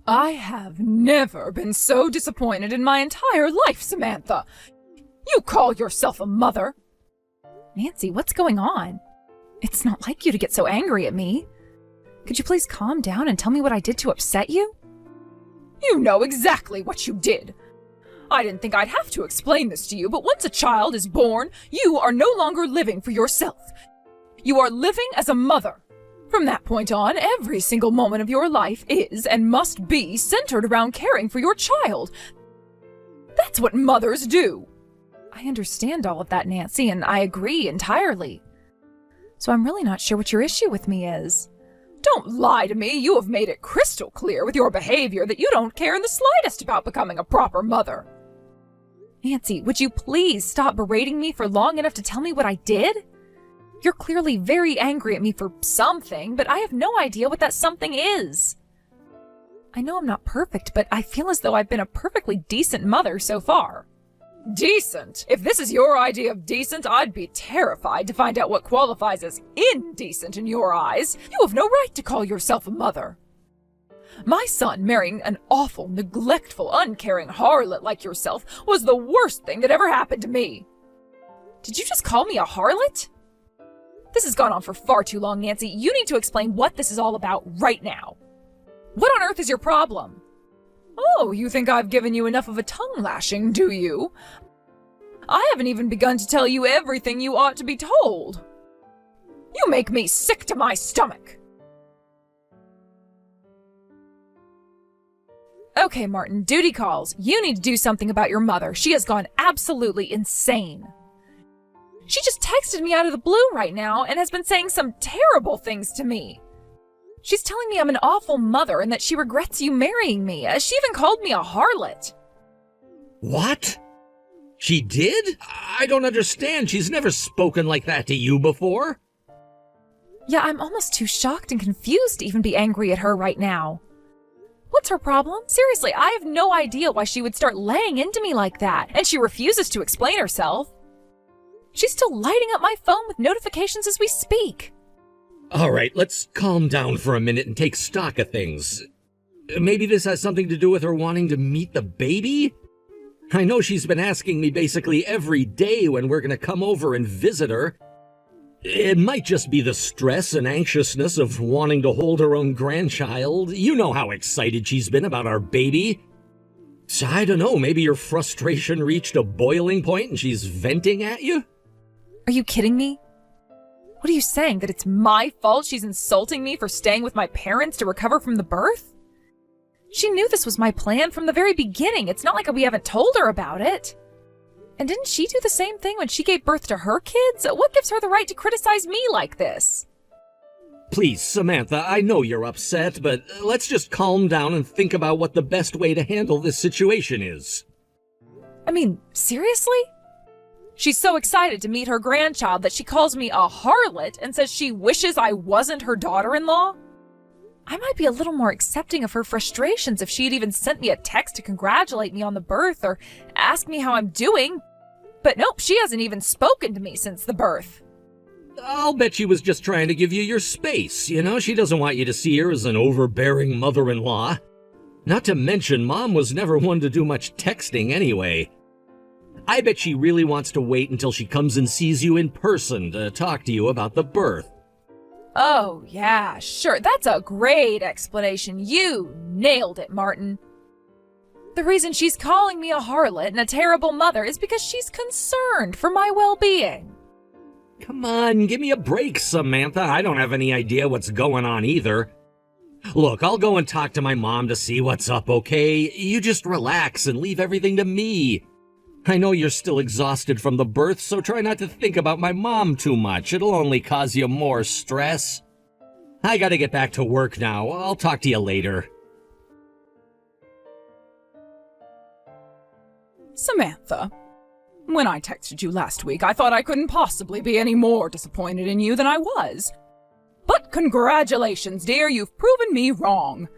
I have never been so disappointed in my entire life, Samantha. You call yourself a mother? Nancy, what's going on? It's not like you to get so angry at me. Could you please calm down and tell me what I did to upset you? You know exactly what you did. I didn't think I'd have to explain this to you, but once a child is born, you are no longer living for yourself. You are living as a mother. From that point on, every single moment of your life is and must be centered around caring for your child. That's what mothers do. I understand all of that, Nancy, and I agree entirely. So I'm really not sure what your issue with me is. Don't lie to me. You have made it crystal clear with your behavior that you don't care in the slightest about becoming a proper mother. Nancy, would you please stop berating me for long enough to tell me what I did? You're clearly very angry at me for something, but I have no idea what that something is. I know I'm not perfect, but I feel as though I've been a perfectly decent mother so far. Decent? If this is your idea of decent, I'd be terrified to find out what qualifies as indecent in your eyes. You have no right to call yourself a mother. My son marrying an awful, neglectful, uncaring harlot like yourself was the worst thing that ever happened to me. Did you just call me a harlot? This has gone on for far too long, Nancy. You need to explain what this is all about right now. What on earth is your problem? Oh, you think I've given you enough of a tongue lashing, do you? I haven't even begun to tell you everything you ought to be told. You make me sick to my stomach. Okay, Martin, duty calls. You need to do something about your mother. She has gone absolutely insane. She just texted me out of the blue right now and has been saying some terrible things to me. She's telling me I'm an awful mother and that she regrets you marrying me. She even called me a harlot. What? She did? I don't understand. She's never spoken like that to you before. Yeah, I'm almost too shocked and confused to even be angry at her right now. What's her problem? Seriously, I have no idea why she would start laying into me like that, and she refuses to explain herself. She's still lighting up my phone with notifications as we speak. All right, let's calm down for a minute and take stock of things. Maybe this has something to do with her wanting to meet the baby? I know she's been asking me basically every day when we're going to come over and visit her. It might just be the stress and anxiousness of wanting to hold her own grandchild. You know how excited she's been about our baby. So I don't know, maybe your frustration reached a boiling point and she's venting at you? Are you kidding me? What are you saying, that it's my fault she's insulting me for staying with my parents to recover from the birth? She knew this was my plan from the very beginning. It's not like we haven't told her about it. And didn't she do the same thing when she gave birth to her kids? What gives her the right to criticize me like this? Please, Samantha, I know you're upset, but let's just calm down and think about what the best way to handle this situation is. I mean, seriously? She's so excited to meet her grandchild that she calls me a harlot and says she wishes I wasn't her daughter-in-law? I might be a little more accepting of her frustrations if she had even sent me a text to congratulate me on the birth or ask me how I'm doing. But nope, she hasn't even spoken to me since the birth. I'll bet she was just trying to give you your space, you know? She doesn't want you to see her as an overbearing mother-in-law. Not to mention, Mom was never one to do much texting anyway. I bet she really wants to wait until she comes and sees you in person to talk to you about the birth. Oh, yeah, sure. That's a great explanation. You nailed it, Martin. The reason she's calling me a harlot and a terrible mother is because she's concerned for my well-being. Come on, give me a break, Samantha. I don't have any idea what's going on either. Look, I'll go and talk to my mom to see what's up, okay? You just relax and leave everything to me. I know you're still exhausted from the birth, so try not to think about my mom too much. It'll only cause you more stress. I gotta get back to work now. I'll talk to you later. Samantha, when I texted you last week, I thought I couldn't possibly be any more disappointed in you than I was. But congratulations, dear, you've proven me wrong.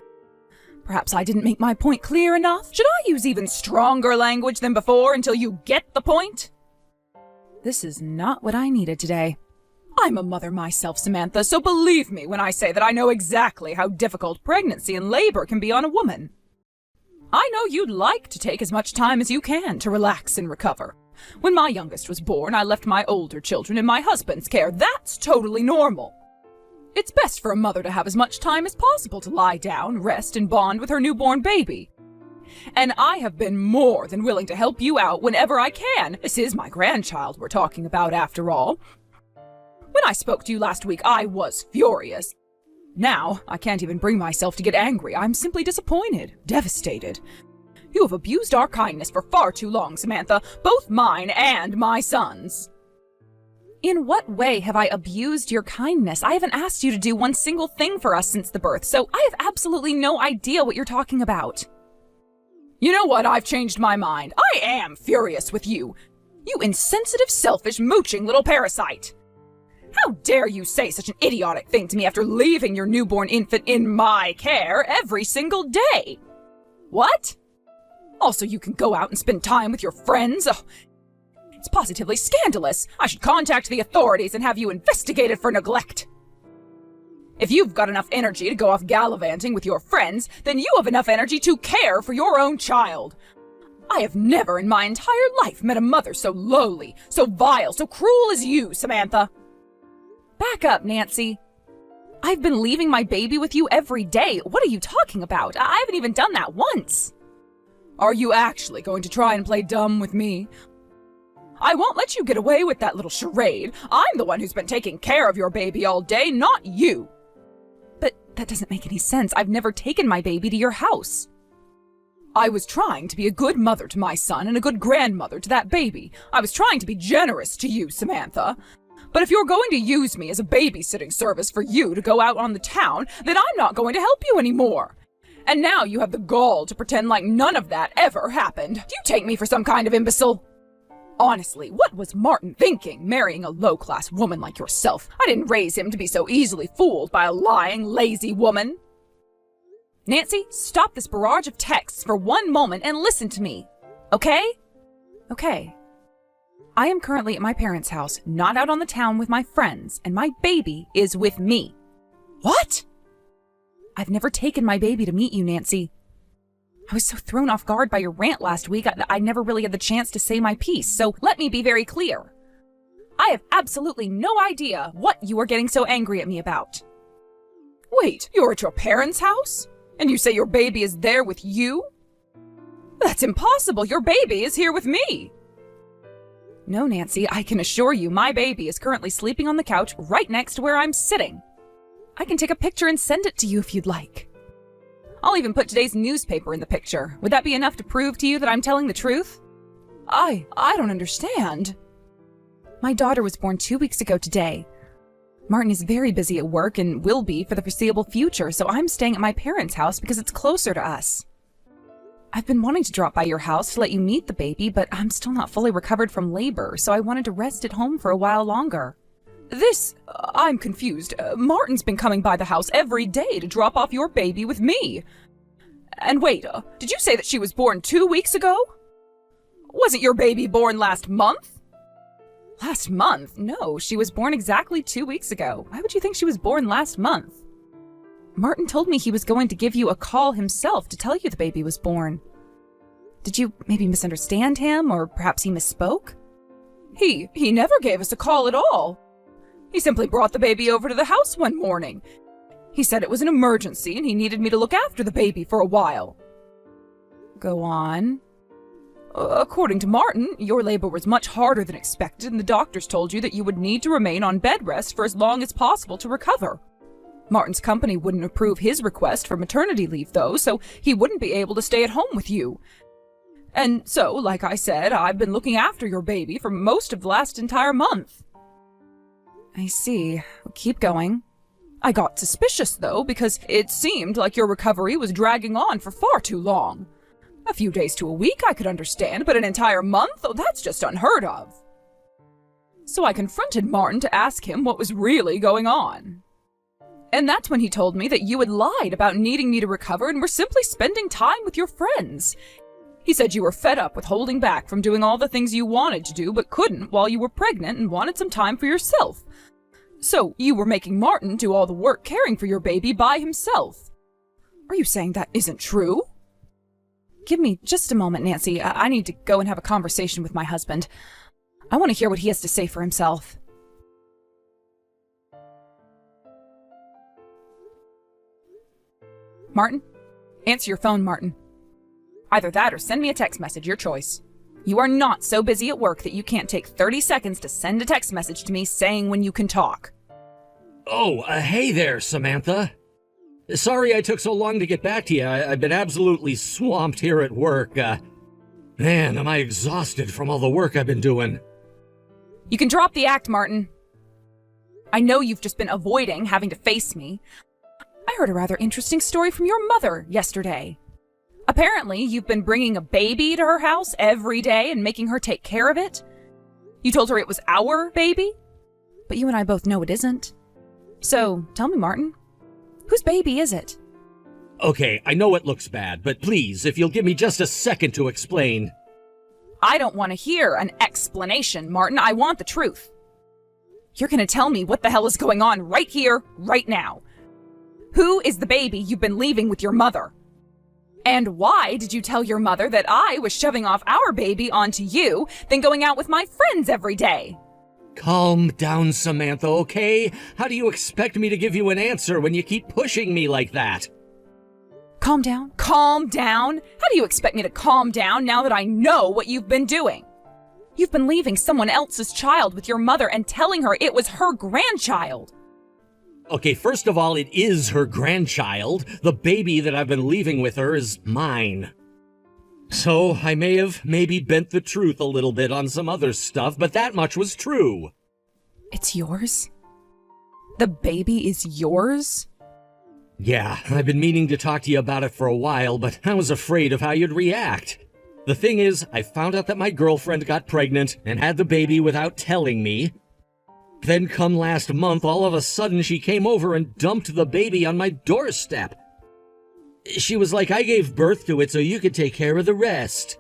Perhaps I didn't make my point clear enough. Should I use even stronger language than before until you get the point? This is not what I needed today. I'm a mother myself, Samantha, so believe me when I say that I know exactly how difficult pregnancy and labor can be on a woman. I know you'd like to take as much time as you can to relax and recover. When my youngest was born, I left my older children in my husband's care. That's totally normal. It's best for a mother to have as much time as possible to lie down, rest, and bond with her newborn baby. And I have been more than willing to help you out whenever I can. This is my grandchild we're talking about, after all. When I spoke to you last week, I was furious. Now, I can't even bring myself to get angry. I'm simply disappointed, devastated. You have abused our kindness for far too long, Samantha, both mine and my son's. In what way have I abused your kindness? I haven't asked you to do one single thing for us since the birth, so I have absolutely no idea what you're talking about. You know what? I've changed my mind. I am furious with you. You insensitive, selfish, mooching little parasite. How dare you say such an idiotic thing to me after leaving your newborn infant in my care every single day? What? Also, you can go out and spend time with your friends? Oh, it's positively scandalous. I should contact the authorities and have you investigated for neglect. If you've got enough energy to go off gallivanting with your friends, then you have enough energy to care for your own child. I have never in my entire life met a mother so lowly, so vile, so cruel as you, Samantha. Back up, Nancy. I've been leaving my baby with you every day. What are you talking about? I haven't even done that once. Are you actually going to try and play dumb with me? I won't let you get away with that little charade. I'm the one who's been taking care of your baby all day, not you. But that doesn't make any sense. I've never taken my baby to your house. I was trying to be a good mother to my son and a good grandmother to that baby. I was trying to be generous to you, Samantha. But if you're going to use me as a babysitting service for you to go out on the town, then I'm not going to help you anymore. And now you have the gall to pretend like none of that ever happened. Do you take me for some kind of imbecile? Honestly, what was Martin thinking, marrying a low-class woman like yourself? I didn't raise him to be so easily fooled by a lying, lazy woman. Nancy, stop this barrage of texts for one moment and listen to me, okay? Okay. I am currently at my parents' house, not out on the town with my friends, and my baby is with me. What? I've never taken my baby to meet you, Nancy. I was so thrown off guard by your rant last week, I never really had the chance to say my piece, so let me be very clear. I have absolutely no idea what you are getting so angry at me about. Wait, you're at your parents' house? And you say your baby is there with you? That's impossible. Your baby is here with me. No, Nancy, I can assure you my baby is currently sleeping on the couch right next to where I'm sitting. I can take a picture and send it to you if you'd like. I'll even put today's newspaper in the picture. Would that be enough to prove to you that I'm telling the truth? I don't understand. My daughter was born 2 weeks ago today. Martin is very busy at work and will be for the foreseeable future, so I'm staying at my parents' house because it's closer to us. I've been wanting to drop by your house to let you meet the baby, but I'm still not fully recovered from labor, so I wanted to rest at home for a while longer. I'm confused. Martin's been coming by the house every day to drop off your baby with me. And wait, did you say that she was born 2 weeks ago? Wasn't your baby born last month? Last month? No, she was born exactly 2 weeks ago. Why would you think she was born last month? Martin told me he was going to give you a call himself to tell you the baby was born. Did you maybe misunderstand him, or perhaps he misspoke? He never gave us a call at all. He simply brought the baby over to the house one morning. He said it was an emergency and he needed me to look after the baby for a while. Go on. According to Martin, your labor was much harder than expected and the doctors told you that you would need to remain on bed rest for as long as possible to recover. Martin's company wouldn't approve his request for maternity leave, though, so he wouldn't be able to stay at home with you. And so, like I said, I've been looking after your baby for most of the last entire month. I see. Keep going. I got suspicious, though, because it seemed like your recovery was dragging on for far too long. A few days to a week I could understand, but an entire month? Oh, that's just unheard of. So I confronted Martin to ask him what was really going on. And that's when he told me that you had lied about needing me to recover and were simply spending time with your friends. He said you were fed up with holding back from doing all the things you wanted to do but couldn't while you were pregnant and wanted some time for yourself. So you were making Martin do all the work caring for your baby by himself. Are you saying that isn't true? Give me just a moment, Nancy. I need to go and have a conversation with my husband. I want to hear what he has to say for himself. Martin? Answer your phone, Martin. Either that or send me a text message, your choice. You are not so busy at work that you can't take 30 seconds to send a text message to me saying when you can talk. Oh, hey there, Samantha. Sorry I took so long to get back to you. I've been absolutely swamped here at work. Man, am I exhausted from all the work I've been doing. You can drop the act, Martin. I know you've just been avoiding having to face me. I heard a rather interesting story from your mother yesterday. Apparently, you've been bringing a baby to her house every day and making her take care of it. You told her it was our baby, but you and I both know it isn't. So, tell me, Martin, whose baby is it? Okay, I know it looks bad, but please, if you'll give me just a second to explain. I don't want to hear an explanation, Martin. I want the truth. You're going to tell me what the hell is going on right here, right now. Who is the baby you've been leaving with your mother? And why did you tell your mother that I was shoving off our baby onto you, then going out with my friends every day? Calm down, Samantha, okay? How do you expect me to give you an answer when you keep pushing me like that? Calm down? Calm down? How do you expect me to calm down now that I know what you've been doing? You've been leaving someone else's child with your mother and telling her it was her grandchild. Okay, first of all, it is her grandchild. The baby that I've been leaving with her is mine. So I may have maybe bent the truth a little bit on some other stuff, but that much was true. It's yours? The baby is yours? Yeah, I've been meaning to talk to you about it for a while, but I was afraid of how you'd react. The thing is, I found out that my girlfriend got pregnant and had the baby without telling me. Then come last month, all of a sudden she came over and dumped the baby on my doorstep. She was like, I gave birth to it so you could take care of the rest.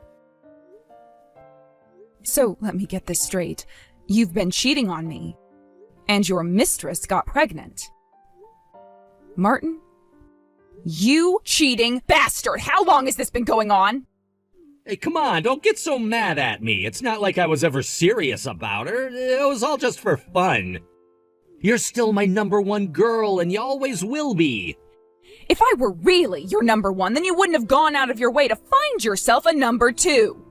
So, let me get this straight. You've been cheating on me, and your mistress got pregnant. Martin? You cheating bastard! How long has this been going on? Hey, come on, don't get so mad at me. It's not like I was ever serious about her. It was all just for fun. You're still my number one girl, and you always will be. If I were really your number one, then you wouldn't have gone out of your way to find yourself a number two.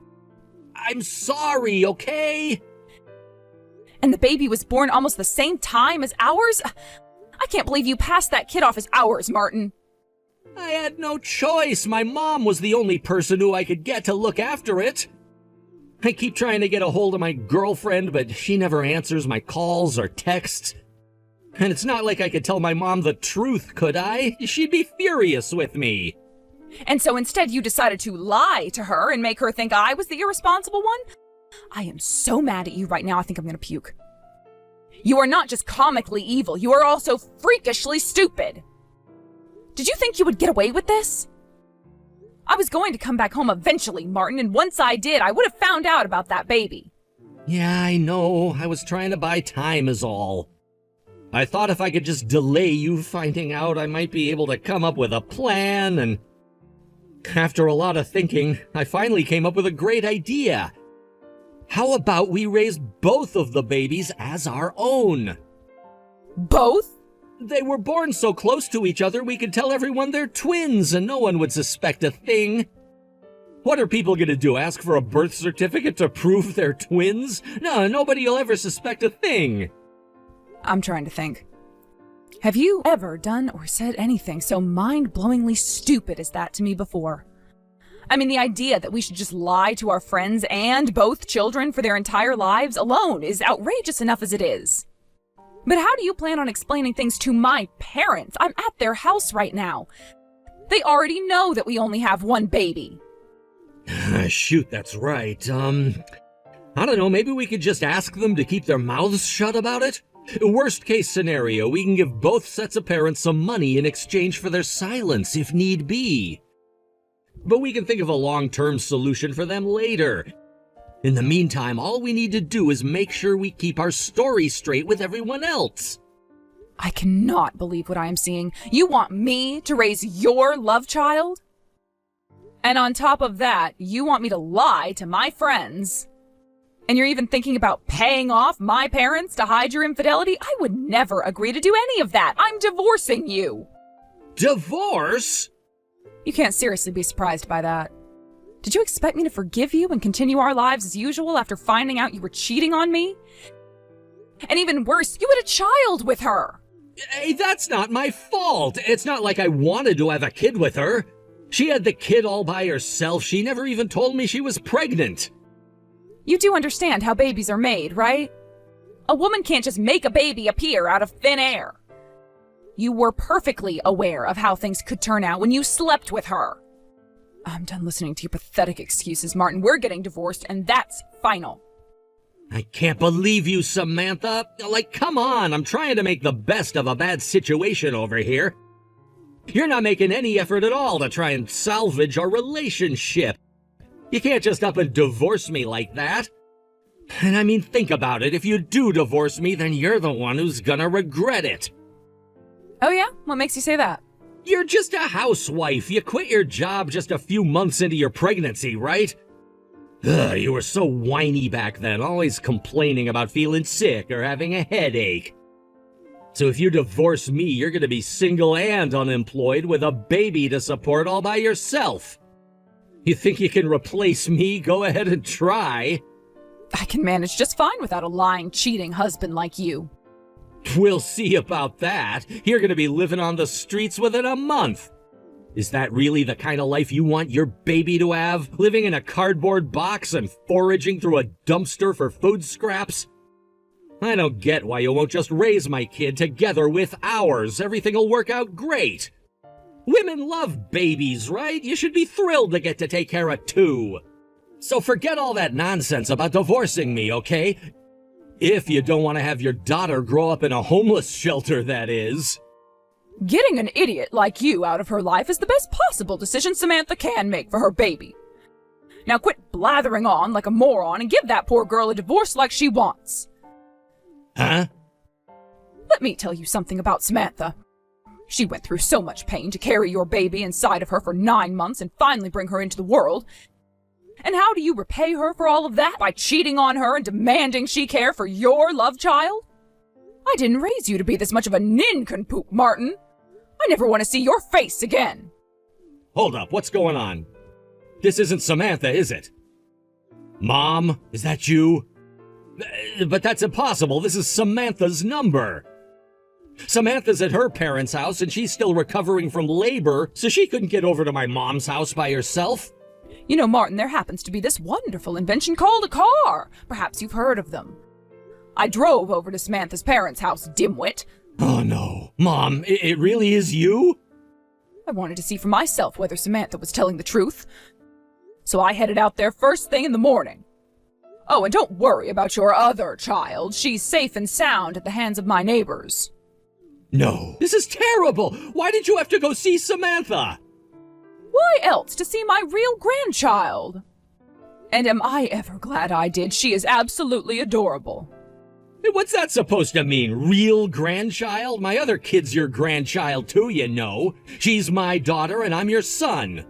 I'm sorry, okay? And the baby was born almost the same time as ours? I can't believe you passed that kid off as ours, Martin. I had no choice. My mom was the only person who I could get to look after it. I keep trying to get a hold of my girlfriend, but she never answers my calls or texts. And it's not like I could tell my mom the truth, could I? She'd be furious with me. And so instead you decided to lie to her and make her think I was the irresponsible one? I am so mad at you right now, I think I'm gonna puke. You are not just comically evil, you are also freakishly stupid. Did you think you would get away with this? I was going to come back home eventually, Martin, and once I did, I would have found out about that baby. Yeah, I know. I was trying to buy time is all. I thought if I could just delay you finding out, I might be able to come up with a plan, and after a lot of thinking, I finally came up with a great idea. How about we raise both of the babies as our own? Both? They were born so close to each other we could tell everyone they're twins and no one would suspect a thing. What are people gonna do, ask for a birth certificate to prove they're twins? No, nobody will ever suspect a thing. I'm trying to think. Have you ever done or said anything so mind-blowingly stupid as that to me before? I mean, the idea that we should just lie to our friends and both children for their entire lives alone is outrageous enough as it is. But how do you plan on explaining things to my parents? I'm at their house right now. They already know that we only have one baby. Shoot, that's right. I don't know, maybe we could just ask them to keep their mouths shut about it? Worst case scenario, we can give both sets of parents some money in exchange for their silence if need be. But we can think of a long-term solution for them later. In the meantime, all we need to do is make sure we keep our story straight with everyone else. I cannot believe what I am seeing. You want me to raise your love child? And on top of that, you want me to lie to my friends. And you're even thinking about paying off my parents to hide your infidelity? I would never agree to do any of that. I'm divorcing you. Divorce? You can't seriously be surprised by that. Did you expect me to forgive you and continue our lives as usual after finding out you were cheating on me? And even worse, you had a child with her. Hey, that's not my fault. It's not like I wanted to have a kid with her. She had the kid all by herself. She never even told me she was pregnant. You do understand how babies are made, right? A woman can't just make a baby appear out of thin air. You were perfectly aware of how things could turn out when you slept with her. I'm done listening to your pathetic excuses, Martin. We're getting divorced, and that's final. I can't believe you, Samantha. Like, come on, I'm trying to make the best of a bad situation over here. You're not making any effort at all to try and salvage our relationship. You can't just up and divorce me like that. And I mean, think about it. If you do divorce me, then you're the one who's gonna regret it. Oh yeah? What makes you say that? You're just a housewife. You quit your job just a few months into your pregnancy, right? Ugh, you were so whiny back then, always complaining about feeling sick or having a headache. So if you divorce me, you're gonna be single and unemployed with a baby to support all by yourself. You think you can replace me? Go ahead and try. I can manage just fine without a lying, cheating husband like you. We'll see about that. You're gonna be living on the streets within a month. Is that really the kind of life you want your baby to have? Living in a cardboard box and foraging through a dumpster for food scraps? I don't get why you won't just raise my kid together with ours. Everything'll work out great. Women love babies, right? You should be thrilled to get to take care of two. So forget all that nonsense about divorcing me, okay? If you don't want to have your daughter grow up in a homeless shelter, that is. Getting an idiot like you out of her life is the best possible decision Samantha can make for her baby. Now quit blathering on like a moron and give that poor girl a divorce like she wants. Huh? Let me tell you something about Samantha. She went through so much pain to carry your baby inside of her for 9 months and finally bring her into the world. And how do you repay her for all of that? By cheating on her and demanding she care for your love child? I didn't raise you to be this much of a nincompoop, Martin. I never want to see your face again. Hold up, what's going on? This isn't Samantha, is it? Mom, is that you? But that's impossible. This is Samantha's number. Samantha's at her parents' house and she's still recovering from labor, so she couldn't get over to my mom's house by herself. You know, Martin, there happens to be this wonderful invention called a car. Perhaps you've heard of them. I drove over to Samantha's parents' house, dimwit. Oh no. Mom, it really is you? I wanted to see for myself whether Samantha was telling the truth. So I headed out there first thing in the morning. Oh, and don't worry about your other child. She's safe and sound at the hands of my neighbors. No. This is terrible. Why did you have to go see Samantha? Why else to see my real grandchild? And am I ever glad I did? She is absolutely adorable. What's that supposed to mean? Real grandchild? My other kid's your grandchild too, you know. She's my daughter and I'm your son.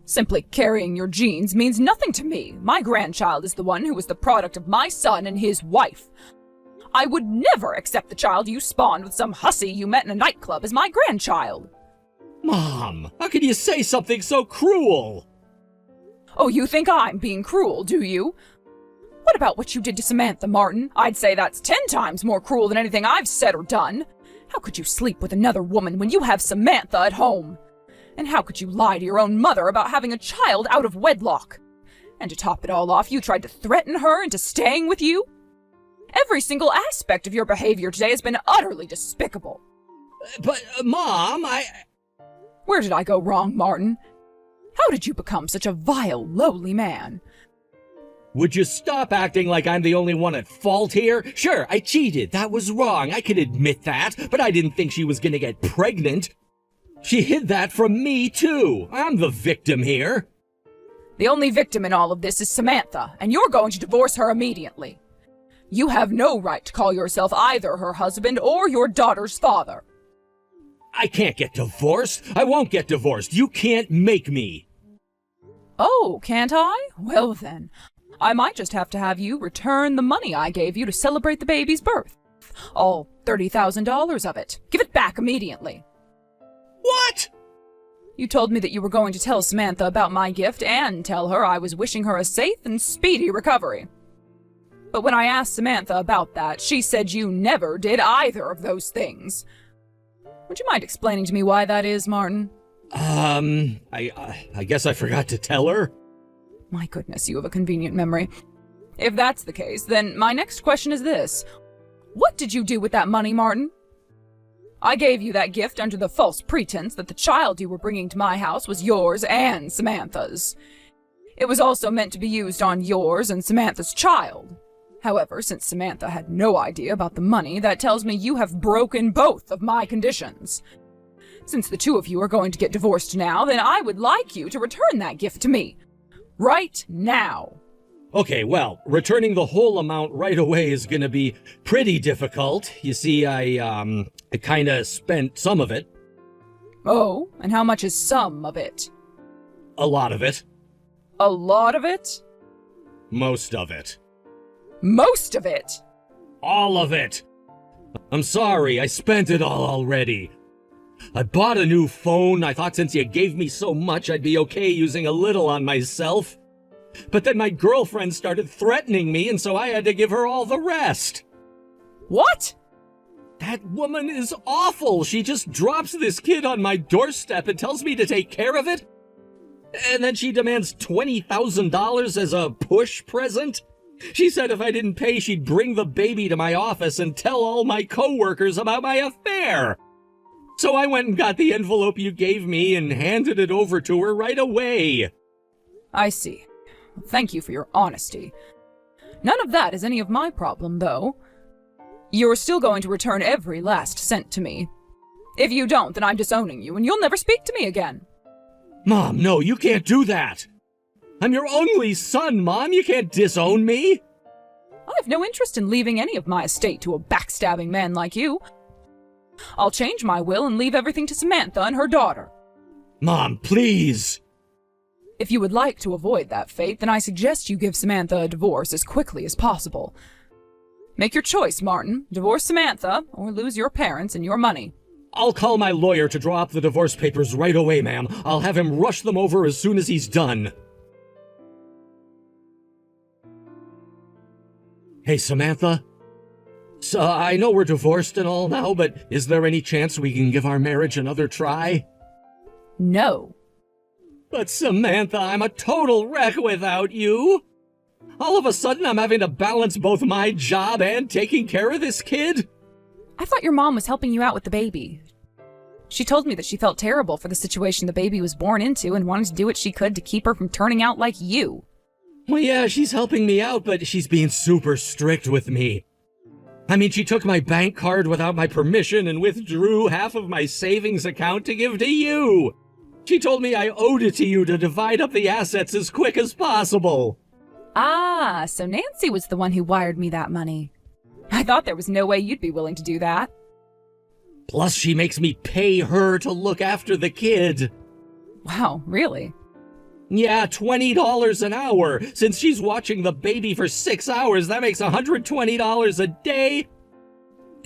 Simply carrying your genes means nothing to me. My grandchild is the one who was the product of my son and his wife. I would never accept the child you spawned with some hussy you met in a nightclub as my grandchild. Mom, how can you say something so cruel? Oh, you think I'm being cruel, do you? What about what you did to Samantha, Martin? I'd say that's 10 times more cruel than anything I've said or done. How could you sleep with another woman when you have Samantha at home? And how could you lie to your own mother about having a child out of wedlock? And to top it all off, you tried to threaten her into staying with you? Every single aspect of your behavior today has been utterly despicable. But, Mom, Where did I go wrong, Martin? How did you become such a vile, lowly man? Would you stop acting like I'm the only one at fault here? Sure, I cheated. That was wrong. I can admit that. But I didn't think she was gonna get pregnant. She hid that from me, too. I'm the victim here. The only victim in all of this is Samantha, and you're going to divorce her immediately. You have no right to call yourself either her husband or your daughter's father. I can't get divorced. I won't get divorced. You can't make me. Oh, can't I? Well then, I might just have to have you return the money I gave you to celebrate the baby's birth. All $30,000 of it. Give it back immediately. What? You told me that you were going to tell Samantha about my gift and tell her I was wishing her a safe and speedy recovery. But when I asked Samantha about that, she said you never did either of those things. Would you mind explaining to me why that is, Martin? I guess I forgot to tell her. My goodness, you have a convenient memory. If that's the case, then my next question is this. What did you do with that money, Martin? I gave you that gift under the false pretense that the child you were bringing to my house was yours and Samantha's. It was also meant to be used on yours and Samantha's child. However, since Samantha had no idea about the money, that tells me you have broken both of my conditions. Since the two of you are going to get divorced now, then I would like you to return that gift to me. Right now. Okay, well, returning the whole amount right away is gonna be pretty difficult. You see, I kinda spent some of it. Oh, and how much is some of it? A lot of it. A lot of it? Most of it. Most of it? All of it! I'm sorry, I spent it all already. I bought a new phone. I thought since you gave me so much, I'd be okay using a little on myself. But then my girlfriend started threatening me, and so I had to give her all the rest. What? That woman is awful. She just drops this kid on my doorstep and tells me to take care of it. And then she demands $20,000 as a push present. She said if I didn't pay, she'd bring the baby to my office and tell all my coworkers about my affair. So I went and got the envelope you gave me and handed it over to her right away. I see. Thank you for your honesty. None of that is any of my problem, though. You're still going to return every last cent to me. If you don't, then I'm disowning you, and you'll never speak to me again. Mom, no, you can't do that. I'm your only son, Mom. You can't disown me. I've no interest in leaving any of my estate to a backstabbing man like you. I'll change my will and leave everything to Samantha and her daughter. Mom, please. If you would like to avoid that fate, then I suggest you give Samantha a divorce as quickly as possible. Make your choice, Martin. Divorce Samantha, or lose your parents and your money. I'll call my lawyer to draw up the divorce papers right away, ma'am. I'll have him rush them over as soon as he's done. Hey, Samantha. So, I know we're divorced and all now, but is there any chance we can give our marriage another try? No. But Samantha, I'm a total wreck without you. All of a sudden, I'm having to balance both my job and taking care of this kid. I thought your mom was helping you out with the baby. She told me that she felt terrible for the situation the baby was born into and wanted to do what she could to keep her from turning out like you. Well, yeah, she's helping me out, but she's being super strict with me. I mean, she took my bank card without my permission and withdrew half of my savings account to give to you. She told me I owed it to you to divide up the assets as quick as possible. Ah, so Nancy was the one who wired me that money. I thought there was no way you'd be willing to do that. Plus, she makes me pay her to look after the kid. Wow, really? Yeah, $20 an hour. Since she's watching the baby for 6 hours, that makes $120 a day.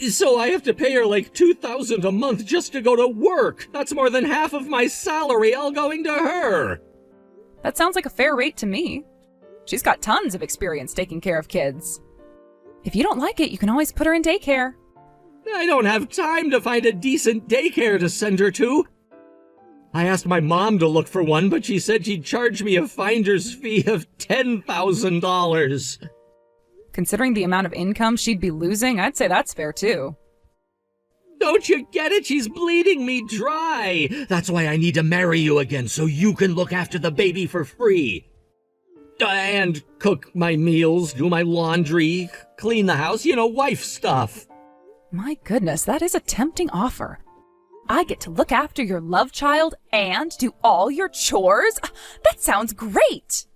So I have to pay her like $2,000 a month just to go to work. That's more than half of my salary all going to her. That sounds like a fair rate to me. She's got tons of experience taking care of kids. If you don't like it, you can always put her in daycare. I don't have time to find a decent daycare to send her to. I asked my mom to look for one, but she said she'd charge me a finder's fee of $10,000. Considering the amount of income she'd be losing, I'd say that's fair too. Don't you get it? She's bleeding me dry. That's why I need to marry you again, so you can look after the baby for free. And cook my meals, do my laundry, clean the house, wife stuff. My goodness, that is a tempting offer. I get to look after your love child and do all your chores? That sounds great!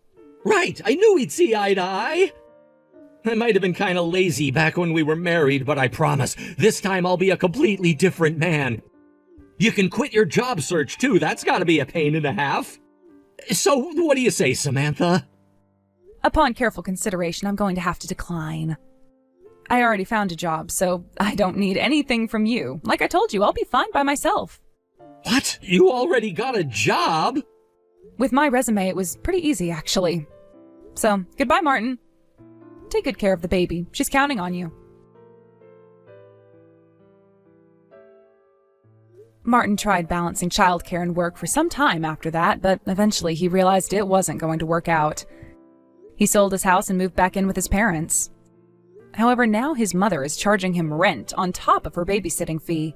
Right, I knew we'd see eye to eye. I might have been kind of lazy back when we were married, but I promise, this time I'll be a completely different man. You can quit your job search too, that's gotta be a pain and a half. So, what do you say, Samantha? Upon careful consideration, I'm going to have to decline. I already found a job, so I don't need anything from you. Like I told you, I'll be fine by myself. What? You already got a job? With my resume, it was pretty easy, actually. So, goodbye, Martin. Take good care of the baby. She's counting on you. Martin tried balancing childcare and work for some time after that, but eventually he realized it wasn't going to work out. He sold his house and moved back in with his parents. However, now his mother is charging him rent on top of her babysitting fee.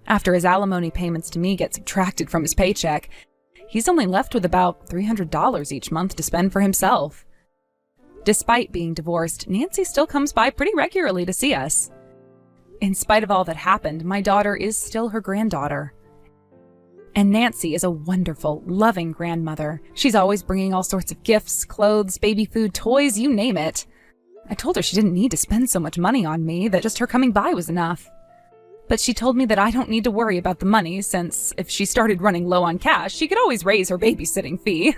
After his alimony payments to me get subtracted from his paycheck, he's only left with about $300 each month to spend for himself. Despite being divorced, Nancy still comes by pretty regularly to see us. In spite of all that happened, my daughter is still her granddaughter. And Nancy is a wonderful, loving grandmother. She's always bringing all sorts of gifts, clothes, baby food, toys, you name it. I told her she didn't need to spend so much money on me, that just her coming by was enough. But she told me that I don't need to worry about the money, since if she started running low on cash, she could always raise her babysitting fee.